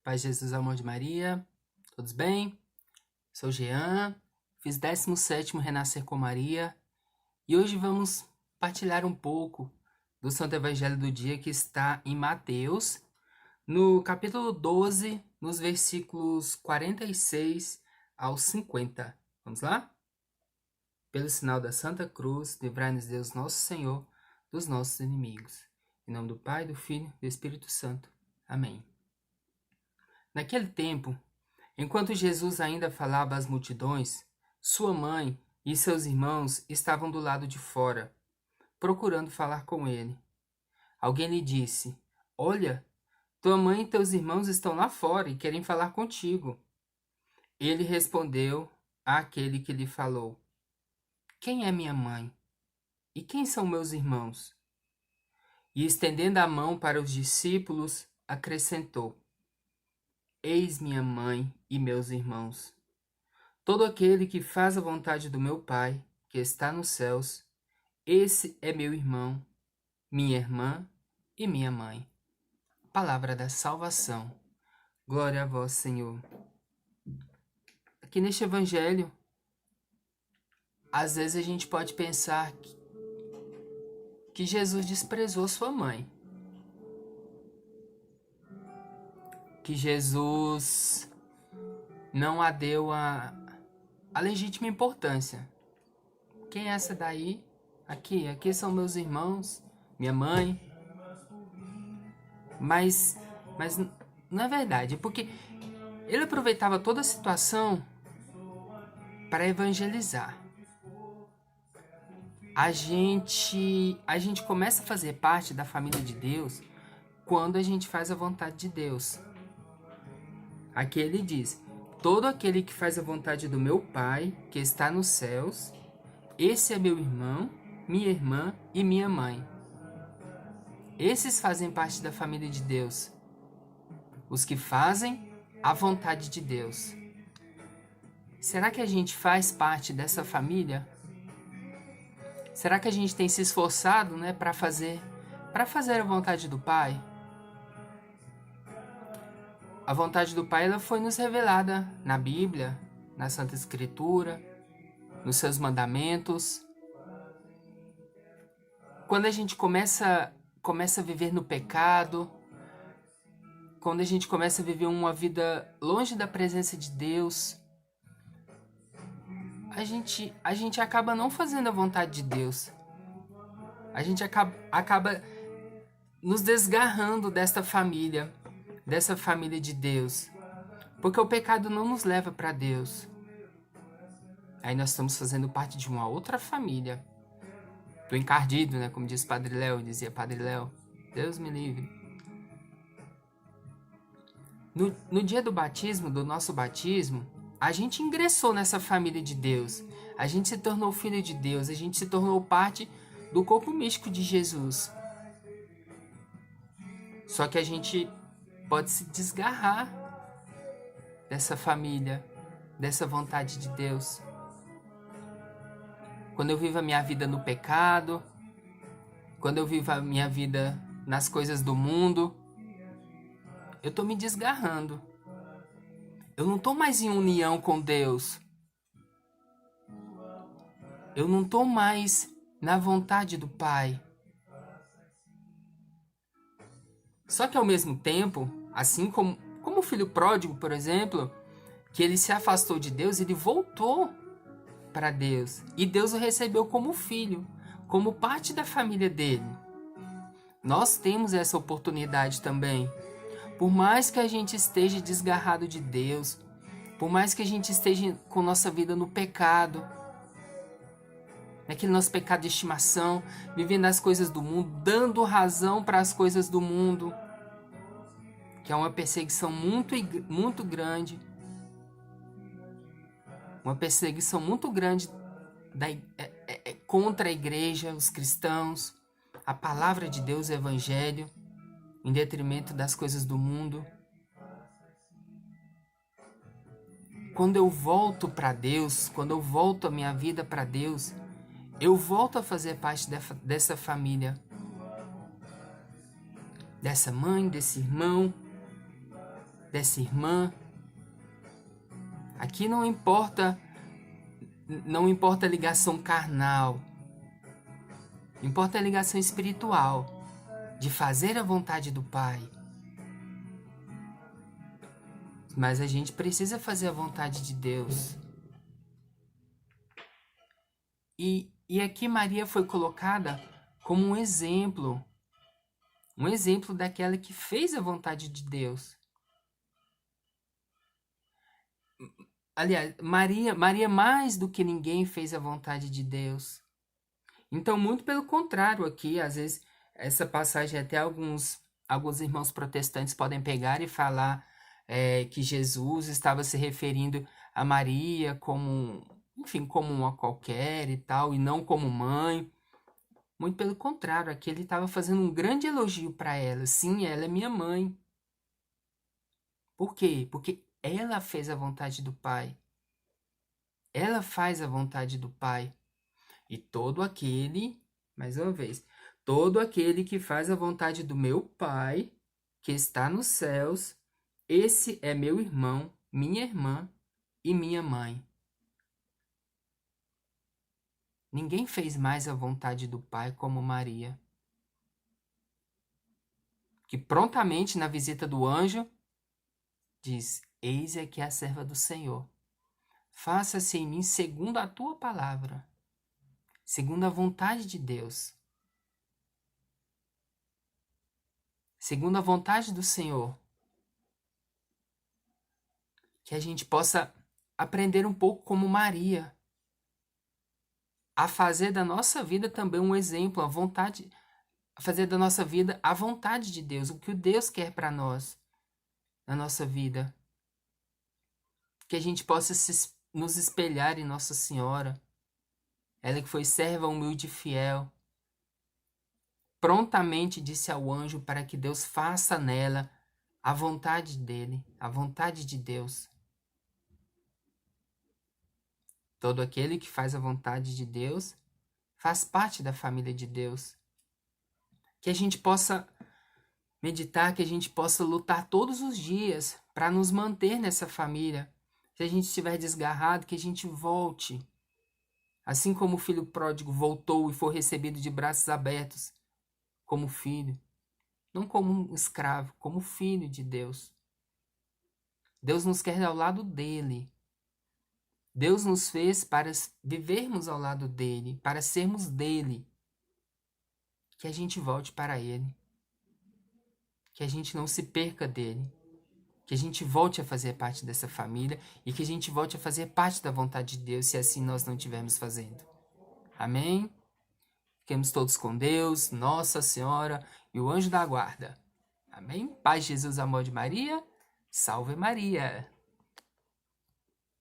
Paz de Jesus, amor de Maria, todos bem? Sou Jean, fiz 17º Renascer com Maria e hoje vamos partilhar um pouco do Santo Evangelho do dia que está em Mateus, no capítulo 12, nos versículos 46 ao 50. Vamos lá? Pelo sinal da Santa Cruz, livrai-nos Deus nosso Senhor dos nossos inimigos. Em nome do Pai, do Filho e do Espírito Santo. Amém. Naquele tempo, enquanto Jesus ainda falava às multidões, sua mãe e seus irmãos estavam do lado de fora, procurando falar com ele. Alguém lhe disse: "Olha, tua mãe e teus irmãos estão lá fora e querem falar contigo." Ele respondeu àquele que lhe falou: "Quem é minha mãe? E quem são meus irmãos?" E estendendo a mão para os discípulos, acrescentou: "Eis minha mãe e meus irmãos. Todo aquele que faz a vontade do meu Pai, que está nos céus, esse é meu irmão, minha irmã e minha mãe." Palavra da salvação. Glória a vós, Senhor. Aqui neste evangelho, às vezes a gente pode pensar que Jesus desprezou sua mãe. Que Jesus não a deu a legítima importância. Quem é essa daí? Aqui são meus irmãos, minha mãe. Mas não é verdade, porque ele aproveitava toda a situação para evangelizar. A gente começa a fazer parte da família de Deus quando a gente faz a vontade de Deus. Aqui ele diz: todo aquele que faz a vontade do meu Pai, que está nos céus, esse é meu irmão, minha irmã e minha mãe. Esses fazem parte da família de Deus. Os que fazem a vontade de Deus. Será que a gente faz parte dessa família? Será que a gente tem se esforçado, para fazer a vontade do Pai? A vontade do Pai ela foi nos revelada na Bíblia, na Santa Escritura, nos seus mandamentos. Quando a gente começa a viver no pecado, quando a gente começa a viver uma vida longe da presença de Deus, a gente acaba não fazendo a vontade de Deus. A gente acaba nos desgarrando dessa família de Deus. Porque o pecado não nos leva para Deus. Aí nós estamos fazendo parte de uma outra família. Do encardido, como diz Padre Léo, dizia Padre Léo. Deus me livre. No dia do batismo, do nosso batismo, a gente ingressou nessa família de Deus. A gente se tornou filho de Deus. A gente se tornou parte do corpo místico de Jesus. Só que a gente pode se desgarrar dessa família, dessa vontade de Deus. Quando eu vivo a minha vida no pecado, quando eu vivo a minha vida nas coisas do mundo, eu estou me desgarrando. Eu não estou mais em união com Deus. Eu não estou mais na vontade do Pai. Só que ao mesmo tempo, assim como o filho pródigo, por exemplo, que ele se afastou de Deus, ele voltou para Deus. E Deus o recebeu como filho, como parte da família dele. Nós temos essa oportunidade também. Por mais que a gente esteja desgarrado de Deus, por mais que a gente esteja com nossa vida no pecado, naquele nosso pecado de estimação, vivendo as coisas do mundo, dando razão para as coisas do mundo, que é uma perseguição muito grande, uma perseguição muito grande contra a igreja, os cristãos, a palavra de Deus, o evangelho, em detrimento das coisas do mundo. Quando eu volto para Deus, quando eu volto a minha vida para Deus, eu volto a fazer parte dessa família, dessa mãe, desse irmão, dessa irmã. Aqui não importa a ligação carnal, importa a ligação espiritual, de fazer a vontade do Pai. Mas a gente precisa fazer a vontade de Deus. E aqui Maria foi colocada como um exemplo daquela que fez a vontade de Deus. Aliás, Maria mais do que ninguém fez a vontade de Deus. Então, muito pelo contrário aqui, às vezes, essa passagem até alguns irmãos protestantes podem pegar e falar que Jesus estava se referindo a Maria como, enfim, como uma qualquer e tal, e não como mãe. Muito pelo contrário, aqui ele estava fazendo um grande elogio para ela. Sim, ela é minha mãe. Por quê? Porque ela fez a vontade do Pai. Ela faz a vontade do Pai. E todo aquele, mais uma vez, todo aquele que faz a vontade do meu Pai, que está nos céus, esse é meu irmão, minha irmã e minha mãe. Ninguém fez mais a vontade do Pai como Maria, que prontamente na visita do anjo diz: eis aqui a serva do Senhor. Faça-se em mim segundo a tua palavra, segundo a vontade de Deus, segundo a vontade do Senhor. Que a gente possa aprender um pouco como Maria, a fazer da nossa vida também um exemplo, a fazer da nossa vida a vontade de Deus, o que o Deus quer para nós, na nossa vida. Que a gente possa nos espelhar em Nossa Senhora, ela que foi serva humilde e fiel, prontamente disse ao anjo para que Deus faça nela a vontade dele, a vontade de Deus. Todo aquele que faz a vontade de Deus faz parte da família de Deus. Que a gente possa meditar, que a gente possa lutar todos os dias para nos manter nessa família. Se a gente estiver desgarrado, que a gente volte. Assim como o filho pródigo voltou e foi recebido de braços abertos, como filho. Não como um escravo, como filho de Deus. Deus nos quer ao lado dele. Deus nos fez para vivermos ao lado dele, para sermos dele. Que a gente volte para ele. Que a gente não se perca dele. Que a gente volte a fazer parte dessa família e que a gente volte a fazer parte da vontade de Deus, se assim nós não estivermos fazendo. Amém? Fiquemos todos com Deus, Nossa Senhora e o anjo da guarda. Amém? Paz, Jesus, amor de Maria. Salve Maria!